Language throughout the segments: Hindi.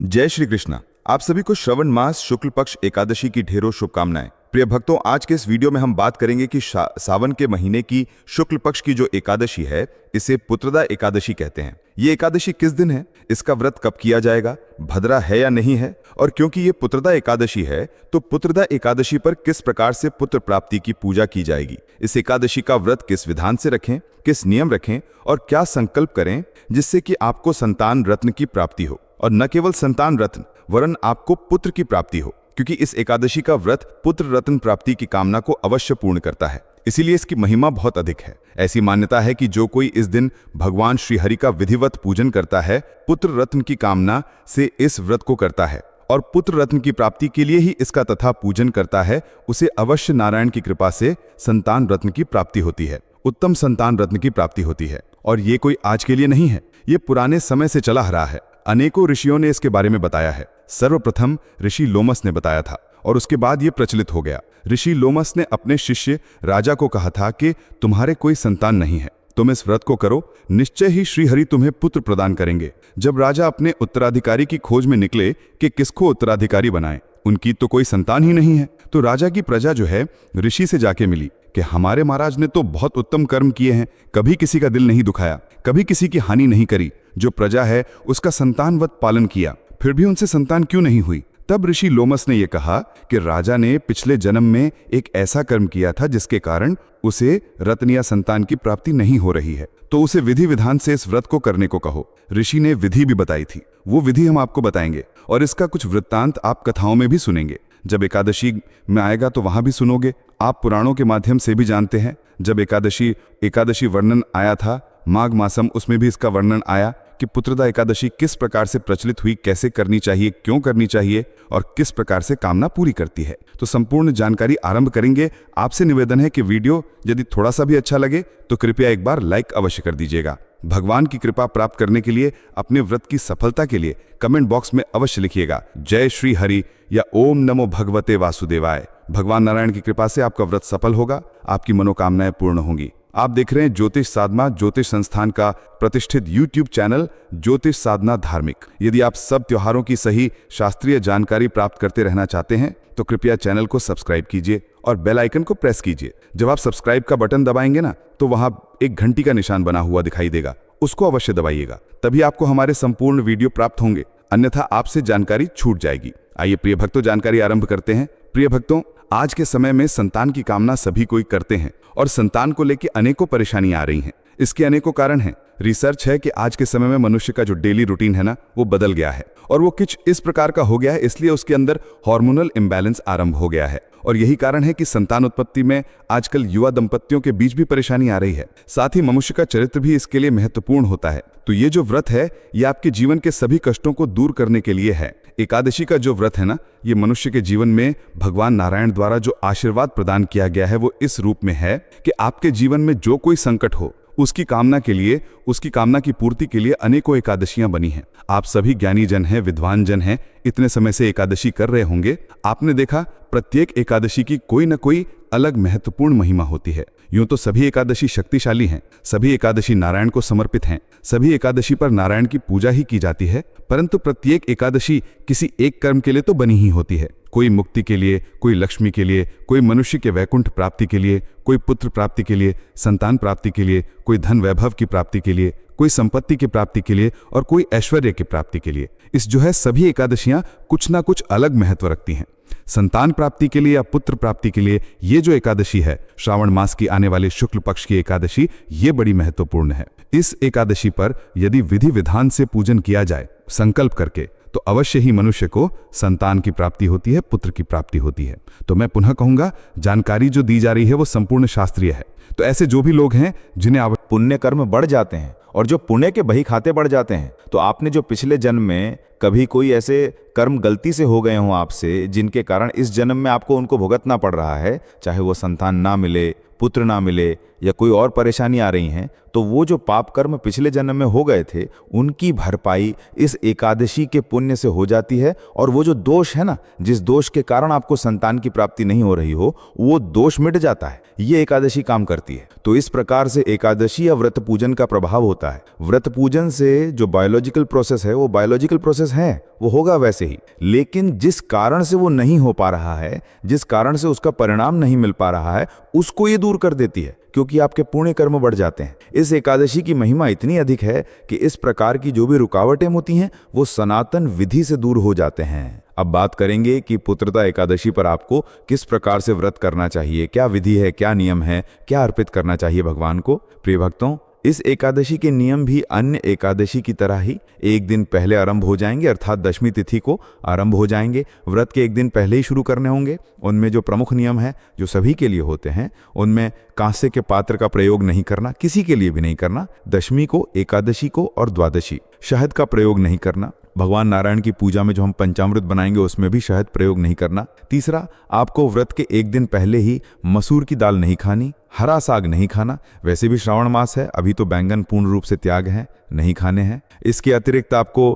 जय श्री कृष्णा। आप सभी को श्रवण मास शुक्ल पक्ष एकादशी की ढेरों शुभकामनाएं। प्रिय भक्तों, आज के इस वीडियो में हम बात करेंगे कि सावन के महीने की शुक्ल पक्ष की जो एकादशी है, इसे पुत्रदा एकादशी कहते हैं। ये एकादशी किस दिन है, इसका व्रत कब किया जाएगा, भद्रा है या नहीं है, और क्योंकि ये पुत्रदा एकादशी है तो पुत्रदा एकादशी पर किस प्रकार से पुत्र प्राप्ति की पूजा की जाएगी, इस एकादशी का व्रत किस विधान से रखें, किस नियम रखें और क्या संकल्प करें जिससे कि आपको संतान रत्न की प्राप्ति हो, और न केवल संतान रत्न वरन आपको पुत्र की प्राप्ति हो, क्योंकि इस एकादशी का व्रत पुत्र रत्न प्राप्ति की कामना को अवश्य पूर्ण करता है। इसीलिए इसकी महिमा बहुत अधिक है। ऐसी मान्यता है कि जो कोई इस दिन भगवान श्री हरि का विधिवत पूजन करता है, पुत्र रत्न की कामना से इस व्रत को करता है और पुत्र रत्न की प्राप्ति के लिए ही इसका तथा पूजन करता है, उसे अवश्य नारायण की कृपा से संतान रत्न की प्राप्ति होती है, उत्तम संतान रत्न की प्राप्ति होती है। और ये कोई आज के लिए नहीं है, ये पुराने समय से चला आ रहा है। अनेकों ऋषियों ने इसके बारे में बताया है। सर्वप्रथम ऋषि लोमस ने बताया था और उसके बाद ये प्रचलित हो गया। ऋषि लोमस ने अपने शिष्य राजा को कहा था कि तुम्हारे कोई संतान नहीं है, तुम इस व्रत को करो, निश्चय ही श्रीहरि तुम्हें पुत्र प्रदान करेंगे। जब राजा अपने उत्तराधिकारी की खोज में निकले कि किसको उत्तराधिकारी बनाएं, उनकी तो कोई संतान ही नहीं है, तो राजा की प्रजा जो है ऋषि से जाके मिली कि हमारे महाराज ने तो बहुत उत्तम कर्म किए हैं, कभी किसी का दिल नहीं दुखाया, कभी किसी की हानि नहीं करी, जो प्रजा है उसका संतानवत पालन किया, फिर भी उनसे संतान क्यों नहीं हुई। तब ऋषि लोमस ने यह कहा कि राजा ने पिछले जन्म में एक ऐसा कर्म किया था जिसके कारण उसे रत्न या संतान की प्राप्ति नहीं हो रही है, तो उसे विधि विधान से इस व्रत को करने को कहो। ऋषि ने विधि भी बताई थी, वो विधि हम आपको बताएंगे और इसका कुछ वृत्तांत आप कथाओं में भी सुनेंगे। जब एकादशी में आएगा तो वहां भी सुनोगे। आप पुराणों के माध्यम से भी जानते हैं, जब एकादशी वर्णन आया था माघ मासम, उसमें भी इसका वर्णन आया कि पुत्रदा एकादशी किस प्रकार से प्रचलित हुई, कैसे करनी चाहिए, क्यों करनी चाहिए और किस प्रकार से कामना पूरी करती है। तो संपूर्ण जानकारी आरंभ करेंगे। आपसे निवेदन है कि वीडियो यदि थोड़ा सा भी अच्छा लगे तो कृपया एक बार लाइक अवश्य कर दीजिएगा। भगवान की कृपा प्राप्त करने के लिए, अपने व्रत की सफलता के लिए कमेंट बॉक्स में अवश्य लिखिएगा जय श्री हरि या ओम नमो भगवते वासुदेवाय। भगवान नारायण की कृपा से आपका व्रत सफल होगा, आपकी मनोकामनाएं पूर्ण होंगी। आप देख रहे हैं ज्योतिष साधना ज्योतिष संस्थान का प्रतिष्ठित YouTube चैनल ज्योतिष साधना धार्मिक। यदि आप सब त्योहारों की सही शास्त्रीय जानकारी प्राप्त करते रहना चाहते हैं तो कृपया चैनल को सब्सक्राइब कीजिए और बेल आइकन को प्रेस कीजिए। जब आप सब्सक्राइब का बटन दबाएंगे ना, तो वहां एक घंटी का निशान बना हुआ दिखाई देगा, उसको अवश्य दबाइएगा, तभी आपको हमारे संपूर्ण वीडियो प्राप्त होंगे, अन्यथा आपसे जानकारी छूट जाएगी। आइए प्रिय भक्तों, जानकारी आरंभ करते हैं। प्रिय भक्तों, आज के समय में संतान की कामना सभी कोई करते हैं और संतान को लेकर अनेकों परेशानियां आ रही हैं। इसके अनेकों कारण हैं। रिसर्च है कि आज के समय में मनुष्य का जो डेली रूटीन है ना, वो बदल गया है और वो कुछ इस प्रकार का हो गया है, इसलिए उसके अंदर हार्मोनल इम्बैलेंस आरंभ हो गया है और यही कारण है कि संतान उत्पत्ति में आजकल युवा दंपतियों के बीच भी परेशानी आ रही है। साथ ही मनुष्य का चरित्र भी इसके लिए महत्वपूर्ण होता है। तो ये जो व्रत है, ये आपके जीवन के सभी कष्टों को दूर करने के लिए है। एकादशी का जो व्रत है ना, ये मनुष्य के जीवन में भगवान नारायण द्वारा जो आशीर्वाद प्रदान किया गया है, वो इस रूप में है कि आपके जीवन में जो कोई संकट हो, उसकी कामना के लिए, उसकी कामना की पूर्ति के लिए अनेकों एकादशियां बनी हैं। आप सभी ज्ञानी जन हैं, विद्वान जन हैं, इतने समय से एकादशी कर रहे होंगे। आपने देखा प्रत्येक एकादशी की कोई न कोई अलग महत्वपूर्ण महिमा होती है। यूं तो सभी एकादशी शक्तिशाली हैं, सभी एकादशी नारायण को समर्पित हैं, सभी एकादशी पर नारायण की पूजा ही की जाती है, परंतु प्रत्येक एकादशी किसी एक कर्म के लिए तो बनी ही होती है। कोई मुक्ति के लिए, कोई लक्ष्मी के लिए, कोई मनुष्य के वैकुंठ प्राप्ति के लिए, कोई पुत्र प्राप्ति के लिए, संतान प्राप्ति के लिए, कोई धन वैभव की प्राप्ति के लिए, कोई संपत्ति की प्राप्ति के लिए और कोई ऐश्वर्य की प्राप्ति के लिए। इस जो है सभी एकादशियां कुछ ना कुछ अलग महत्व रखती हैं। संतान प्राप्ति के लिए या पुत्र प्राप्ति के लिए ये जो एकादशी है, श्रावण मास की आने वाले शुक्ल पक्ष की एकादशी, ये बड़ी महत्वपूर्ण है। इस एकादशी पर यदि विधि विधान से पूजन किया जाए संकल्प करके, तो अवश्य ही मनुष्य को संतान की प्राप्ति होती है, पुत्र की प्राप्ति होती है। तो मैं पुनः कहूंगा, जानकारी जो दी जा रही है वो संपूर्ण शास्त्रीय है। तो ऐसे जो भी लोग हैं जिन्हें पुण्य कर्म बढ़ जाते हैं और जो पुण्य के बही खाते बढ़ जाते हैं, तो आपने जो पिछले जन्म में कभी कोई ऐसे कर्म गलती से हो गए हों आपसे, जिनके कारण इस जन्म में आपको उनको भुगतना पड़ रहा है, चाहे वो संतान ना मिले, पुत्र ना मिले या कोई और परेशानी आ रही हैं, तो वो जो पाप कर्म पिछले जन्म में हो गए थे उनकी भरपाई इस एकादशी के पुण्य से हो जाती है। और वो जो दोष है ना, जिस दोष के कारण आपको संतान की प्राप्ति नहीं हो रही हो, वो दोष मिट जाता है। ये एकादशी काम करती है। तो इस प्रकार से एकादशी या व्रत पूजन का प्रभाव होता है। व्रत पूजन से जो बायोलॉजिकल प्रोसेस है वो बायोलॉजिकल प्रोसेस है, वो होगा वैसे ही, लेकिन जिस कारण से वो नहीं हो पा रहा है, जिस कारण से उसका परिणाम नहीं मिल पा रहा है, उसको ये दूर कर देती है, क्योंकि आपके पुण्य कर्म बढ़ जाते हैं। इस एकादशी की महिमा इतनी अधिक है कि इस प्रकार की जो भी रुकावटें होती हैं वो सनातन विधि से दूर हो जाते हैं। अब बात करेंगे कि पुत्रदा एकादशी पर आपको किस प्रकार से व्रत करना चाहिए, क्या विधि है, क्या नियम है, क्या अर्पित करना चाहिए भगवान को। प्रिय भक्तों, इस एकादशी के नियम भी अन्य एकादशी की तरह ही एक दिन पहले आरंभ हो जाएंगे, अर्थात दशमी तिथि को आरंभ हो जाएंगे। व्रत के एक दिन पहले ही शुरू करने होंगे। उनमें जो प्रमुख नियम है, जो सभी के लिए होते हैं, उनमें कांसे के पात्र का प्रयोग नहीं करना, किसी के लिए भी नहीं करना। दशमी को, एकादशी को और द्वादशी शहद का प्रयोग नहीं करना। भगवान नारायण की पूजा में जो हम पंचामृत बनाएंगे उसमें भी शहद प्रयोग नहीं करना। तीसरा, आपको व्रत के एक दिन पहले ही मसूर की दाल नहीं खानी, हरा साग नहीं खाना। वैसे भी श्रावण मास है, अभी तो बैंगन पूर्ण रूप से त्याग है, नहीं खाने हैं। इसके अतिरिक्त आपको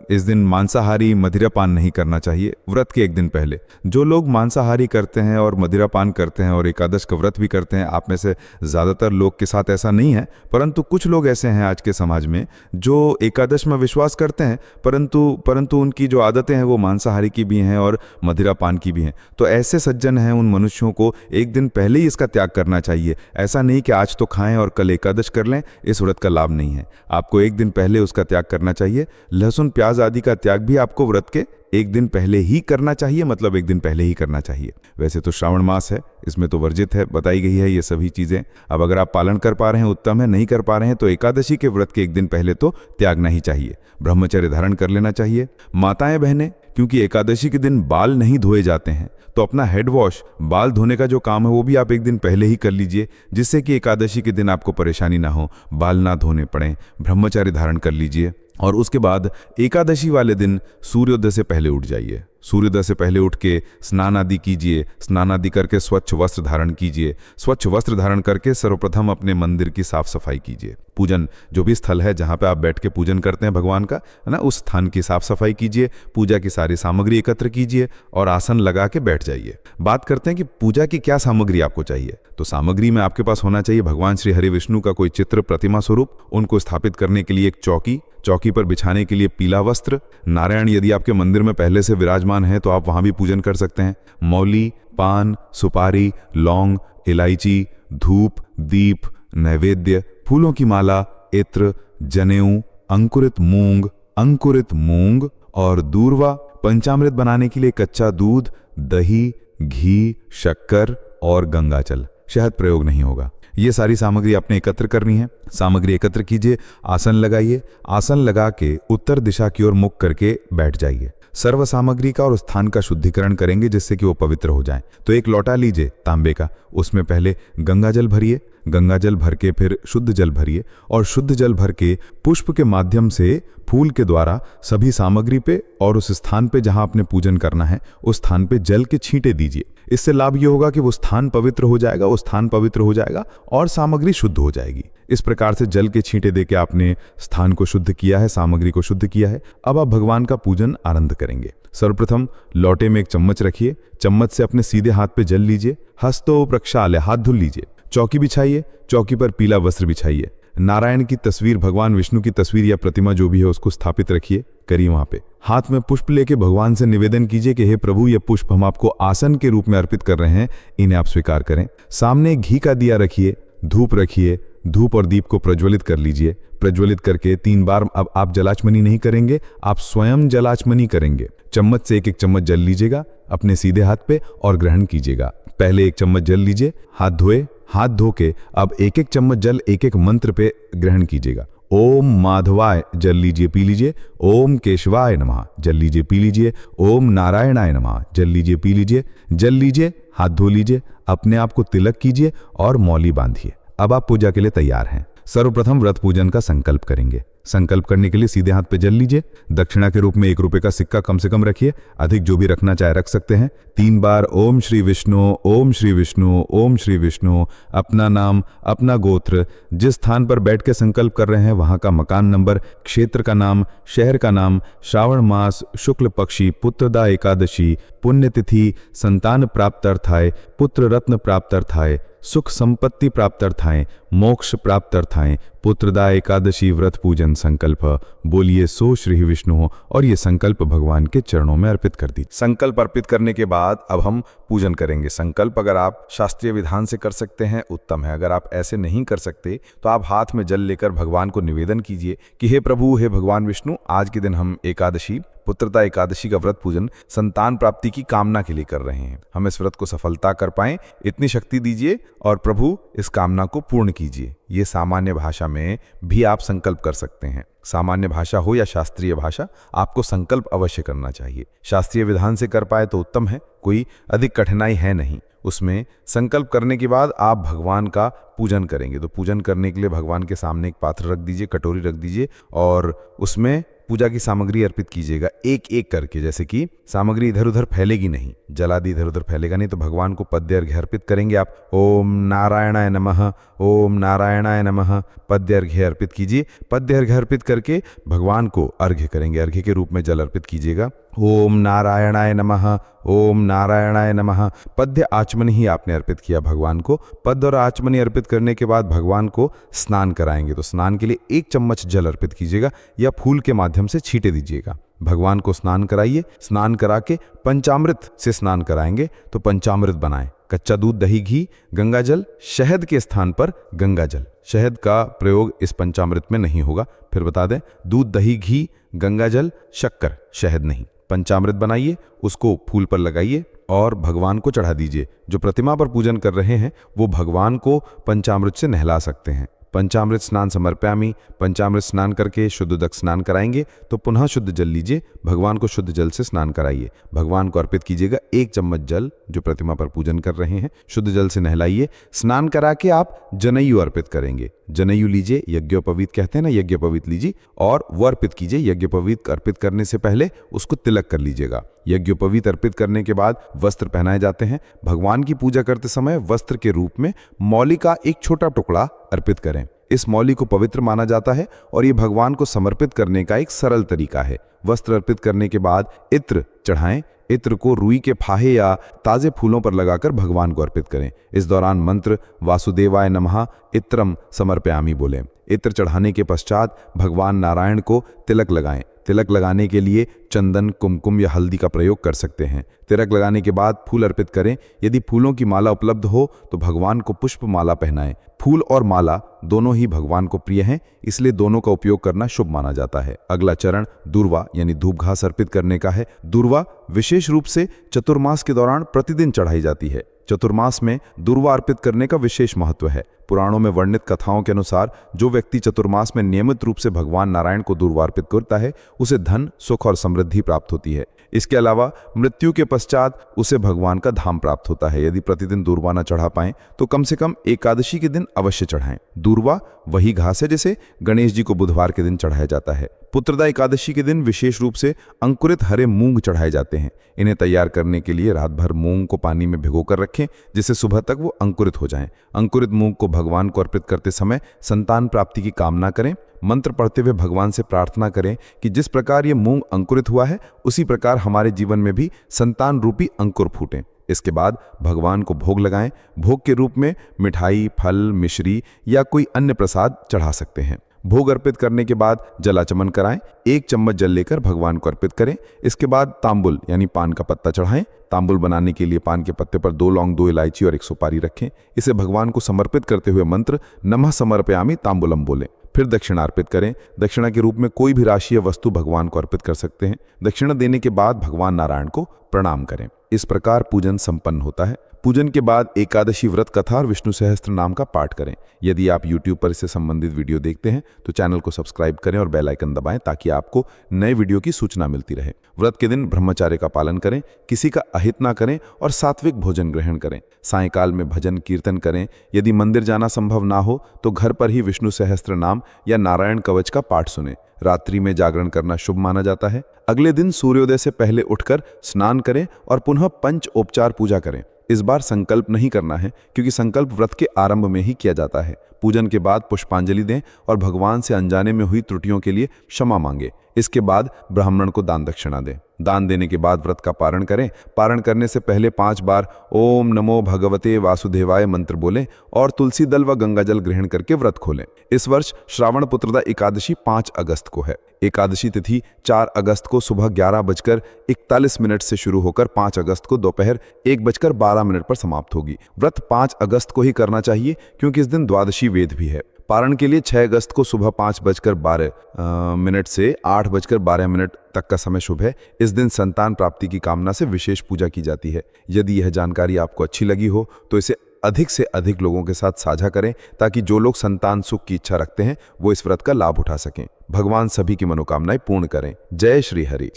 इस दिन मांसाहारी मदिरापान नहीं करना चाहिए व्रत के एक दिन पहले। जो लोग मांसाहारी करते हैं और मदिरापान करते हैं और एकादश का व्रत भी करते हैं, आप में से ज़्यादातर लोग के साथ ऐसा नहीं है, परंतु कुछ लोग ऐसे हैं आज के समाज में जो एकादश में विश्वास करते हैं, परंतु उनकी जो आदतें हैं वो मांसाहारी की भी हैं और मदिरापान की भी हैं। तो ऐसे सज्जन हैं, उन मनुष्यों को एक दिन पहले ही इसका त्याग करना चाहिए। ऐसा नहीं कि आज तो खाएं और कल एकादश कर लें, इस व्रत का लाभ नहीं है। आपको एक दिन पहले उसका त्याग करना चाहिए। लहसुन प्याज आदि का त्याग भी आपको व्रत के एक दिन पहले ही करना चाहिए, मतलब एक दिन पहले ही करना चाहिए। वैसे तो श्रावण मास है, इसमें तो वर्जित है, बताई गई है ये सभी चीज़ें। अब अगर आप पालन कर पा रहे हैं उत्तम है, नहीं कर पा रहे हैं तो एकादशी के व्रत के एक दिन पहले तो त्यागना ही चाहिए। ब्रह्मचर्य धारण कर लेना चाहिए। माताएं बहनें, क्योंकि एकादशी के दिन बाल नहीं धोए जाते हैं, तो अपना हेड वॉश, बाल धोने का जो काम है वो भी आप एक दिन पहले ही कर लीजिए, जिससे कि एकादशी के दिन आपको परेशानी ना हो, बाल ना धोने पड़ें। ब्रह्मचर्य धारण कर लीजिए। और उसके बाद एकादशी वाले दिन सूर्योदय से पहले उठ जाइए। सूर्योदय से पहले उठ के स्नान आदि कीजिए। स्नान आदि करके स्वच्छ वस्त्र धारण कीजिए। स्वच्छ वस्त्र धारण करके सर्वप्रथम अपने मंदिर की साफ सफाई कीजिए। पूजन जो भी स्थल है जहाँ पे आप बैठ के पूजन करते हैं भगवान का, है ना, उस स्थान की साफ सफाई कीजिए। पूजा की सारी सामग्री एकत्र कीजिए और आसन लगा के बैठ जाइए। बात करते हैं कि पूजा की क्या सामग्री आपको चाहिए। तो सामग्री में आपके पास होना चाहिए भगवान श्री हरि विष्णु का कोई चित्र, प्रतिमा स्वरूप। उनको स्थापित करने के लिए एक चौकी, चौकी पर बिछाने के लिए पीला वस्त्र। नारायण यदि आपके मंदिर में पहले से विराजमान है तो आप वहां भी पूजन कर सकते हैं। मौली, पान, सुपारी, लौंग, इलायची, धूप, दीप, नैवेद्य, फूलों की माला, इत्र, जनेऊ, अंकुरित मूंग और दूर्वा। पंचामृत बनाने के लिए कच्चा दूध, दही, घी, शक्कर और गंगाजल। शहद प्रयोग नहीं होगा। ये सारी सामग्री आपने एकत्र करनी है। सामग्री एकत्र कीजिए, आसन लगाइए। आसन लगा के उत्तर दिशा की ओर मुख करके बैठ जाइए। सर्व सामग्री का और स्थान का शुद्धिकरण करेंगे जिससे कि वो पवित्र हो जाए। तो एक लोटा लीजिए तांबे का, उसमें पहले गंगाजल भरिए। गंगाजल भर के फिर शुद्ध जल भरिए और शुद्ध जल भर के पुष्प के माध्यम से फूल के द्वारा सभी सामग्री पे और उस स्थान पे जहां आपने पूजन करना है उस स्थान पे जल के छींटे दीजिए। इससे लाभ ये होगा कि वो स्थान पवित्र हो जाएगा, वो स्थान पवित्र हो जाएगा और सामग्री शुद्ध हो जाएगी। इस प्रकार से जल के छींटे देके आपने स्थान को शुद्ध किया है, सामग्री को शुद्ध किया है। अब आप भगवान का पूजन आरंभ करेंगे। सर्वप्रथम लोटे में एक चम्मच रखिए। चम्मच से अपने सीधे हाथ पे जल लीजिए। हस्तो प्रक्षाल्य, हाथ धुल लीजिए। चौकी बिछाइए। चौकी पर पीला वस्त्र बिछाइए। नारायण की तस्वीर, भगवान विष्णु की तस्वीर या प्रतिमा जो भी है उसको स्थापित रखिए, करिए वहां पे। हाथ में पुष्प लेके भगवान से निवेदन कीजिए कि हे प्रभु, ये पुष्प हम आपको आसन के रूप में अर्पित कर रहे हैं, इन्हें आप स्वीकार करें। सामने घी का दिया रखिए, धूप रखिए। धूप और दीप को प्रज्वलित कर लीजिए। प्रज्वलित करके 3 बार, अब आप जलाचमनी नहीं करेंगे, आप स्वयं जलाचमनी करेंगे। चम्मच से एक चम्मच जल लीजिएगा अपने सीधे हाथ पे और ग्रहण कीजिएगा। पहले 1 चम्मच जल लीजिए, हाथ धोए। हाथ धो के अब 1 चम्मच जल एक मंत्र पे ग्रहण कीजिएगा। ओम माधवाय जल लीजिए, पी लीजिए। ओम केशवाय नमः जल लीजिए, पी लीजिए। ओम नारायणाय नमः जल लीजिए, पी लीजिए। जल लीजिए, हाथ धो लीजिए, अपने आप को तिलक कीजिए और मौली बांधिए। अब आप पूजा के लिए तैयार हैं। सर्वप्रथम व्रत पूजन का संकल्प करेंगे। संकल्प करने के लिए सीधे हाथ पे जल लीजिए। दक्षिणा के रूप में 1 रुपए का सिक्का कम से कम रखिए, अधिक जो भी रखना चाहे रख सकते हैं। 3 बार ओम श्री विष्णु, ओम श्री विष्णु, ओम श्री विष्णु, अपना नाम, अपना गोत्र, जिस स्थान पर बैठ के संकल्प कर रहे हैं वहां का मकान नंबर, क्षेत्र का नाम, शहर का नाम, श्रावण मास, शुक्ल पक्षी, पुत्रदा एकादशी, पुण्यतिथि, संतान प्राप्त्यर्थाय, पुत्र रत्न प्राप्त्यर्थाय, सुख संपत्ति प्राप्त्यर्थाएं, मोक्ष प्राप्त्यर्थाएं, पुत्रदा एकादशी व्रत पूजन संकल्प बोलिए सो श्री विष्णु, और ये संकल्प भगवान के चरणों में अर्पित कर दी। संकल्प अर्पित करने के बाद अब हम पूजन करेंगे। संकल्प अगर आप शास्त्रीय विधान से कर सकते हैं उत्तम है, अगर आप ऐसे नहीं कर सकते तो आप हाथ में जल लेकर भगवान को निवेदन कीजिए कि हे प्रभु, हे भगवान विष्णु, आज के दिन हम एकादशी, पुत्रदा एकादशी का व्रत पूजन संतान प्राप्ति की कामना के लिए कर रहे हैं। हम इस व्रत को सफलता कर पाएं इतनी शक्ति दीजिए और प्रभु इस कामना को पूर्ण कीजिए। ये सामान्य भाषा में भी आप संकल्प कर सकते हैं। सामान्य भाषा हो या शास्त्रीय भाषा, आपको संकल्प अवश्य करना चाहिए। शास्त्रीय विधान से कर पाए तो उत्तम है, कोई अधिक कठिनाई है नहीं उसमें। संकल्प करने के बाद आप भगवान का पूजन करेंगे तो पूजन करने के लिए भगवान के सामने एक पात्र रख दीजिए, कटोरी रख दीजिए और उसमें पूजा की सामग्री अर्पित कीजिएगा एक एक करके। जैसे कि सामग्री इधर उधर फैलेगी नहीं, जलादि इधर उधर फैलेगा नहीं, तो भगवान को पद्य अर्घ्य अर्पित करेंगे आप। ओम नारायणाय नमः, ओम नारायणाय नमः, पद्य अर्घ्य अर्पित कीजिए। पद्य अर्घ्य अर्पित करके भगवान को अर्घ्य करेंगे, अर्घ्य के रूप में जल अर्पित कीजिएगा। ओम नारायणाय नमः, ओम नारायणाय नमः, पद्य आचमनी ही आपने अर्पित किया भगवान को। पद्य और आचमनी अर्पित करने के बाद भगवान को स्नान कराएंगे, तो स्नान के लिए 1 चम्मच जल अर्पित कीजिएगा या फूल के माध्यम से छींटे दीजिएगा। भगवान को स्नान कराइए, स्नान करा के पंचामृत से स्नान कराएंगे तो पंचामृत बनाएं। कच्चा दूध, दही, घी, गंगा जल, शहद के स्थान पर गंगा जल। शहद का प्रयोग इस पंचामृत में नहीं होगा, फिर बता दें, दूध, दही, घी, गंगा जल, शक्कर, शहद नहीं। पंचामृत बनाइए, उसको फूल पर लगाइए और भगवान को चढ़ा दीजिए। जो प्रतिमा पर पूजन कर रहे हैं वो भगवान को पंचामृत से नहला सकते हैं। पंचामृत स्नान समर्पयामि, पंचामृत स्नान करके शुद्ध उदक स्नान कराएंगे तो पुनः शुद्ध जल लीजिए, भगवान को शुद्ध जल से स्नान कराइए। भगवान को अर्पित कीजिएगा 1 चम्मच जल, जो प्रतिमा पर पूजन कर रहे हैं शुद्ध जल से नहलाइए। स्नान करा के आप जनेयू अर्पित करेंगे। जनेयू लीजिए, यज्ञोपवीत कहते हैं ना, यज्ञोपवीत लीजिए और वो अर्पित कीजिए। यज्ञोपवीत अर्पित करने से पहले उसको तिलक कर लीजिएगा। यज्ञोपवीत अर्पित करने के बाद वस्त्र पहनाए जाते हैं। भगवान की पूजा करते समय वस्त्र के रूप में मौली का एक छोटा टुकड़ा अर्पित करें। इस मौली को पवित्र माना जाता है और ये भगवान को समर्पित करने का एक सरल तरीका है। वस्त्र अर्पित करने के बाद इत्र चढ़ाएं। इत्र को रुई के फाहे या ताजे फूलों पर लगाकर भगवान को अर्पित करें। इस दौरान मंत्र वासुदेवाय नमः इत्रम समर्पयामि बोलें। इत्र चढ़ाने के पश्चात भगवान नारायण को तिलक लगाएं। तिलक लगाने के लिए चंदन, कुमकुम या हल्दी का प्रयोग कर सकते हैं। तिलक लगाने के बाद फूल अर्पित करें। यदि फूलों की माला उपलब्ध हो तो भगवान को पुष्प माला पहनाएं। फूल और माला दोनों ही भगवान को प्रिय हैं, इसलिए दोनों का उपयोग करना शुभ माना जाता है। अगला चरण दूर्वा यानी धूप घास अर्पित करने का है। दूर्वा विशेष रूप से चतुर्मास के दौरान प्रतिदिन चढ़ाई जाती है। चतुर्मास में दूर्वा अर्पित करने का विशेष महत्व है। पुराणों में वर्णित कथाओं के अनुसार जो व्यक्ति चतुर्मास में नियमित रूप से भगवान नारायण को दूर्वा अर्पित करता है उसे धन, सुख और समृद्धि प्राप्त होती है। इसके अलावा मृत्यु के पश्चात उसे भगवान का धाम प्राप्त होता है। यदि प्रतिदिन दूर्वा न चढ़ा पाएं तो कम से कम एकादशी के दिन अवश्य चढ़ाएं। दूर्वा वही घास है जिसे गणेश जी को बुधवार के दिन चढ़ाया जाता है। पुत्रदा एकादशी के दिन विशेष रूप से अंकुरित हरे मूंग चढ़ाए जाते हैं। इन्हें तैयार करने के लिए रात भर मूंग को पानी में भिगोकर रखें, जिससे सुबह तक वो अंकुरित हो जाएं। अंकुरित मूंग को भगवान को अर्पित करते समय संतान प्राप्ति की कामना करें। मंत्र पढ़ते हुए भगवान से प्रार्थना करें कि जिस प्रकार ये मूंग अंकुरित हुआ है उसी प्रकार हमारे जीवन में भी संतान रूपी अंकुर फूटें। इसके बाद भगवान को भोग लगाएं। भोग के रूप में मिठाई, फल, मिश्री या कोई अन्य प्रसाद चढ़ा सकते हैं। भोग अर्पित करने के बाद जलाचमन कराएं। 1 चम्मच जल लेकर भगवान को अर्पित करें। इसके बाद तांबुल यानी पान का पत्ता चढ़ाएं। तांबुल बनाने के लिए पान के पत्ते पर 2 लौंग, 2 इलायची और 1 सुपारी रखें। इसे भगवान को समर्पित करते हुए मंत्र नमः समर्पयामि तांबुलम बोलें। फिर दक्षिणा अर्पित करें। दक्षिणा के रूप में कोई भी राशि या वस्तु भगवान को अर्पित कर सकते हैं। दक्षिणा देने के बाद भगवान नारायण को प्रणाम करें। इस प्रकार पूजन संपन्न होता है। पूजन के बाद एकादशी व्रत कथा और विष्णु सहस्त्र नाम का पाठ करें। यदि आप YouTube पर इससे संबंधित वीडियो देखते हैं तो चैनल को सब्सक्राइब करें और बेल आइकन दबाएं ताकि आपको नए वीडियो की सूचना मिलती रहे। व्रत के दिन ब्रह्मचार्य का पालन करें, किसी का अहित ना करें और सात्विक भोजन ग्रहण करें। सायंकाल में भजन कीर्तन करें। यदि मंदिर जाना संभव ना हो तो घर पर ही विष्णु सहस्त्र नाम या नारायण कवच का पाठ सुनें। रात्रि में जागरण करना शुभ माना जाता है। अगले दिन सूर्योदय से पहले उठकर स्नान करें और पुनः पंचोपचार पूजा करें। इस बार संकल्प नहीं करना है क्योंकि संकल्प व्रत के आरंभ में ही किया जाता है। पूजन के बाद पुष्पांजलि दें और भगवान से अनजाने में हुई त्रुटियों के लिए क्षमा मांगे। इसके बाद ब्राह्मण को दान दक्षिणा दें। दान देने के बाद व्रत का पारण करें। पारण करने से पहले 5 बार ओम नमो भगवते वासुदेवाय मंत्र बोलें और तुलसी दल व गंगाजल ग्रहण करके व्रत खोलें। इस वर्ष श्रावण पुत्रदा एकादशी 5 अगस्त को है। एकादशी तिथि 4 अगस्त को सुबह 11:41 से शुरू होकर 5 अगस्त को दोपहर 1:12 पर समाप्त होगी। व्रत 5 अगस्त को ही करना चाहिए क्योंकि इस दिन द्वादशी वेद भी है। पारण के लिए 6 अगस्त को सुबह 5:12 से 8:12 तक का समय शुभ है। इस दिन संतान प्राप्ति की कामना से विशेष पूजा की जाती है। यदि यह जानकारी आपको अच्छी लगी हो तो इसे अधिक से अधिक लोगों के साथ साझा करें ताकि जो लोग संतान सुख की इच्छा रखते हैं वो इस व्रत का लाभ उठा सकें। भगवान सभी की मनोकामनाएं पूर्ण करें। जय श्री हरि।